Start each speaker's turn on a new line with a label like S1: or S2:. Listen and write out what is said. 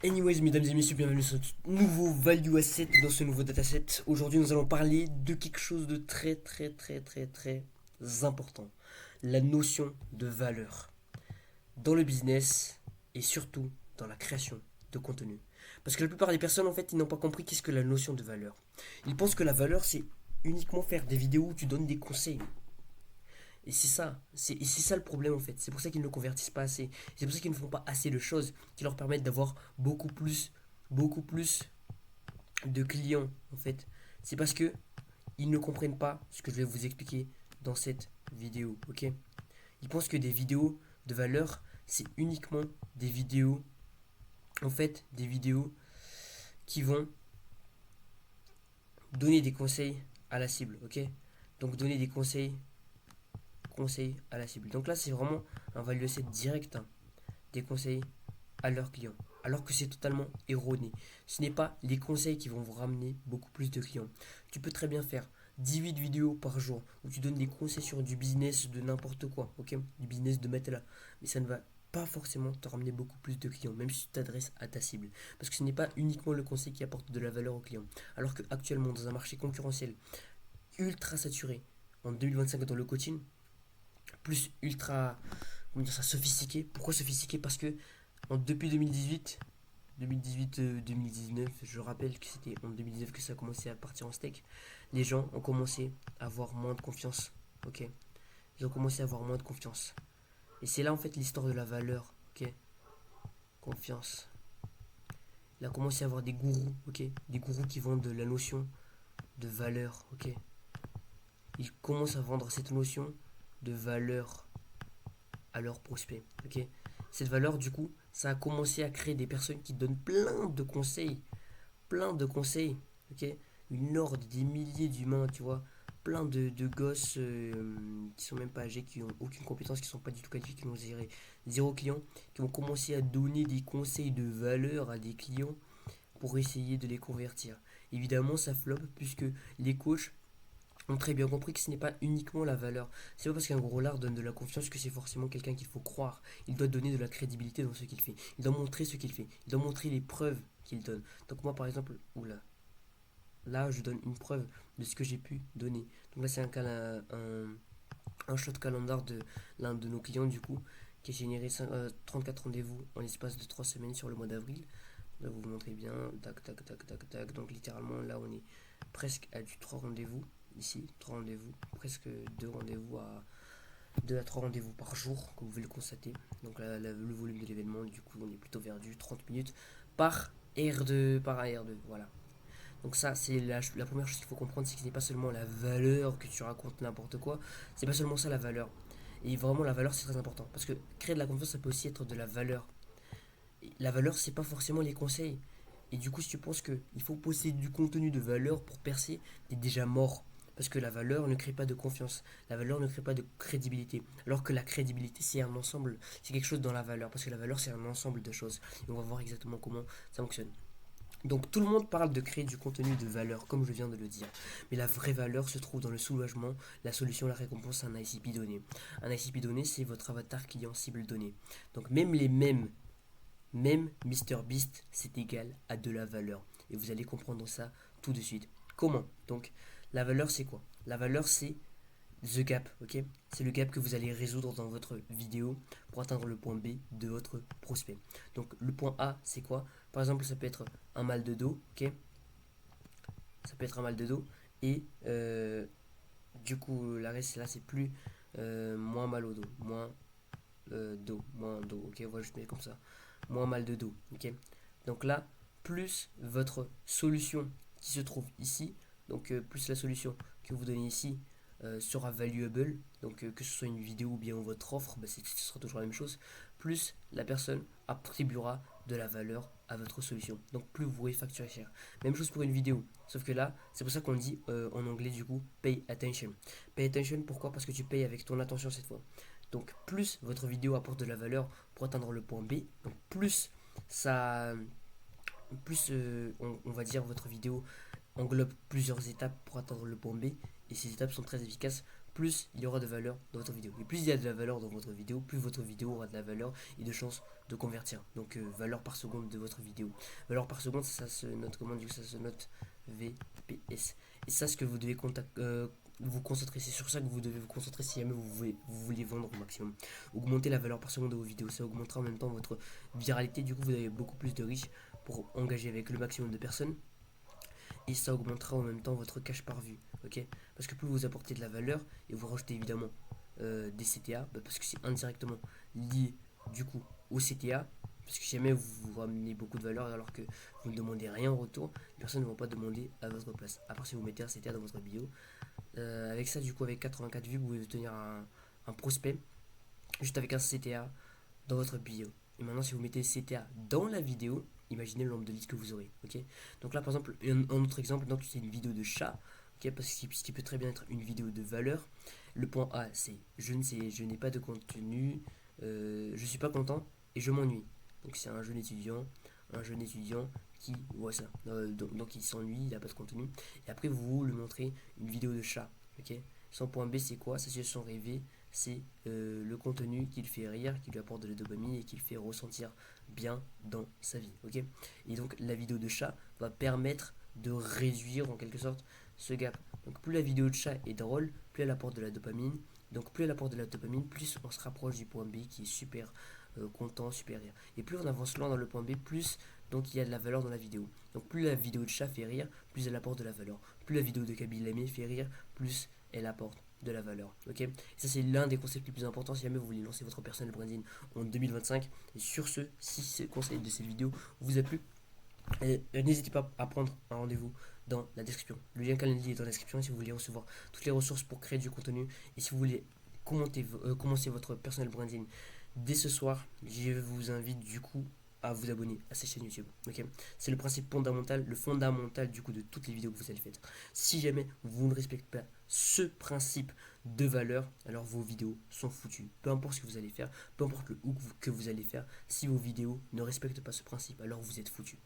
S1: Anyways, mesdames et messieurs, bienvenue sur ce nouveau Value Asset, dans ce nouveau dataset. Aujourd'hui, nous allons parler de quelque chose de très important. La notion de valeur dans le business et surtout dans la création de contenu. Parce que la plupart des personnes, en fait, ils n'ont pas compris qu'est-ce que la notion de valeur. Ils pensent que la valeur, c'est uniquement faire des vidéos où tu donnes des conseils. Et c'est ça le problème en fait. C'est pour ça qu'ils ne convertissent pas assez. C'est pour ça qu'ils ne font pas assez de choses qui leur permettent d'avoir beaucoup plus de clients en fait. C'est parce que ils ne comprennent pas ce que je vais vous expliquer dans cette vidéo, ok? Ils pensent que des vidéos de valeur, c'est uniquement des vidéos, en fait, des vidéos qui vont donner des conseils à la cible, ok? Donc donner des conseils à la cible. Donc là, c'est vraiment un value asset direct, hein, des conseils à leurs clients. Alors que c'est totalement erroné. Ce n'est pas les conseils qui vont vous ramener beaucoup plus de clients. Tu peux très bien faire 18 vidéos par jour où tu donnes des conseils sur du business de n'importe quoi, ok? Du business de matelas. Mais ça ne va pas forcément te ramener beaucoup plus de clients, même si tu t'adresses à ta cible. Parce que ce n'est pas uniquement le conseil qui apporte de la valeur aux clients. Alors qu'actuellement, dans un marché concurrentiel ultra saturé, en 2025 dans le coaching, plus ultra, comment dire ça, sophistiqué. Pourquoi sophistiqué? Parce que depuis 2018, je rappelle que c'était en 2019 que ça a commencé à partir en steak. Les gens ont commencé à avoir moins de confiance. Ok. Ils ont commencé à avoir moins de confiance. Et c'est là en fait l'histoire de la valeur. Ok. Confiance. Il a commencé à avoir des gourous. Ok. Des gourous qui vendent de la notion de valeur. Ok. Ils commencent à vendre cette notion de valeur à leurs prospects. Ok. Cette valeur, du coup, ça a commencé à créer des personnes qui donnent plein de conseils, ok, une horde, des milliers d'humains, tu vois, plein de gosses qui sont même pas âgés, qui ont aucune compétence, qui sont pas du tout qualifiés, qui ont zéro client, qui vont commencer à donner des conseils de valeur à des clients pour essayer de les convertir. Évidemment, ça floppe puisque les coachs ont très bien compris que ce n'est pas uniquement la valeur. C'est pas parce qu'un gros lard donne de la confiance que c'est forcément quelqu'un qu'il faut croire. Il doit donner de la crédibilité dans ce qu'il fait. Il doit montrer ce qu'il fait. Il doit montrer les preuves qu'il donne. Donc moi par exemple, oula, là je donne une preuve de ce que j'ai pu donner. Donc là c'est un shot calendar de l'un de nos clients du coup qui a généré 34 rendez-vous en l'espace de 3 semaines sur le mois d'avril. Là vous vous montrez bien, tac tac tac tac tac. Donc littéralement là on est presque à du 3 rendez-vous ici, 3 rendez-vous, presque 2 rendez-vous à 2 à 3 rendez-vous par jour, comme vous pouvez le constater. Donc là, le volume de l'événement, du coup, on est plutôt vers du 30 minutes par R2, voilà. Donc ça, c'est la première chose qu'il faut comprendre, c'est que ce n'est pas seulement la valeur que tu racontes n'importe quoi, c'est pas seulement ça la valeur. Et vraiment, la valeur, c'est très important. Parce que créer de la confiance, ça peut aussi être de la valeur. Et la valeur, c'est pas forcément les conseils. Et du coup, si tu penses qu'il faut posséder du contenu de valeur pour percer, t'es déjà mort. Parce que la valeur ne crée pas de confiance. La valeur ne crée pas de crédibilité. Alors que la crédibilité, c'est un ensemble. C'est quelque chose dans la valeur. Parce que la valeur, c'est un ensemble de choses. Et on va voir exactement comment ça fonctionne. Donc tout le monde parle de créer du contenu de valeur, comme je viens de le dire. Mais la vraie valeur se trouve dans le soulagement, la solution, la récompense, un ICP donné. Un ICP donné, c'est votre avatar client cible donné. Donc même MrBeast, c'est égal à de la valeur. Et vous allez comprendre ça tout de suite. Comment? Donc, la valeur, c'est quoi? La valeur, c'est the gap, ok? C'est le gap que vous allez résoudre dans votre vidéo pour atteindre le point B de votre prospect. Donc, le point A, c'est quoi? Par exemple, ça peut être un mal de dos, ok? Ça peut être un mal de dos. Et du coup, la reste, là, c'est plus moins mal au dos. Moins dos, ok? Voilà, je mets comme ça. Moins mal de dos, ok? Donc là, plus votre solution qui se trouve ici, donc plus la solution que vous donnez ici sera valuable, donc que ce soit une vidéo ou bien votre offre, bah, ce sera toujours la même chose, plus la personne attribuera de la valeur à votre solution. Donc plus vous pourrez facturer cher. Même chose pour une vidéo, sauf que là, c'est pour ça qu'on dit en anglais du coup, pay attention. Pay attention, pourquoi? Parce que tu payes avec ton attention cette fois. Donc plus votre vidéo apporte de la valeur pour atteindre le point B, donc plus ça, plus on va dire votre vidéo englobe plusieurs étapes pour atteindre le point B et ces étapes sont très efficaces plus il y aura de valeur dans votre vidéo. Et plus il y a de la valeur dans votre vidéo, plus votre vidéo aura de la valeur et de chances de convertir. Donc valeur par seconde de votre vidéo. Valeur par seconde, ça se note comment? Du coup, ça se note VPS. Et ça, ce que vous devez vous concentrer, c'est sur ça que vous devez vous concentrer si jamais vous voulez vendre au maximum. Augmenter la valeur par seconde de vos vidéos, ça augmentera en même temps votre viralité. Du coup, vous avez beaucoup plus de riches pour engager avec le maximum de personnes. Et ça augmentera en même temps votre cash par vue. Ok, parce que plus vous apportez de la valeur et vous rajoutez évidemment des CTA, parce que c'est indirectement lié du coup au CTA. Parce que si jamais vous ramenez beaucoup de valeur alors que vous ne demandez rien en retour, les personnes ne vont pas demander à votre place. À part si vous mettez un CTA dans votre bio. Avec ça, du coup, avec 84 vues, vous pouvez obtenir un prospect juste avec un CTA dans votre bio. Et maintenant, si vous mettez CTA dans la vidéo, imaginez le nombre de leads que vous aurez. Ok, donc là, par exemple, un autre exemple, donc c'est une vidéo de chat. Ok, parce que ce qui peut très bien être une vidéo de valeur. Le point A, c'est je n'ai pas de contenu, je suis pas content et je m'ennuie. Donc c'est un jeune étudiant qui voit ça. Donc il s'ennuie, il n'a pas de contenu. Et après, vous lui montrez une vidéo de chat. Ok, son point B, c'est quoi? Sa situation rêvée, c'est le contenu qui le fait rire, qui lui apporte de la dopamine et qui le fait ressentir bien dans sa vie. Ok, et donc la vidéo de chat va permettre de réduire en quelque sorte ce gap. Donc plus la vidéo de chat est drôle, plus elle apporte de la dopamine. Donc plus elle apporte de la dopamine, plus on se rapproche du point B qui est super content, super rire. Et plus on avance loin dans le point B, plus donc il y a de la valeur dans la vidéo. Donc plus la vidéo de chat fait rire, plus elle apporte de la valeur. Plus la vidéo de Kabyle Lamé fait rire, plus elle apporte de la valeur. Ok, et ça c'est l'un des concepts les plus importants si jamais vous voulez lancer votre personal branding en 2025. Et sur ce, si ce conseil de cette vidéo vous a plu, n'hésitez pas à prendre un rendez-vous dans la description. Le lien Calendly est dans la description si vous voulez recevoir toutes les ressources pour créer du contenu. Et si vous voulez commencer votre personal branding dès ce soir, je vous invite du coup à vous abonner à cette chaîne YouTube. Ok, c'est le principe fondamental, le fondamental du coup de toutes les vidéos que vous allez faire. Si jamais vous ne respectez pas ce principe de valeur, alors vos vidéos sont foutues. Peu importe ce que vous allez faire, peu importe le hook que vous allez faire, si vos vidéos ne respectent pas ce principe, alors vous êtes foutus.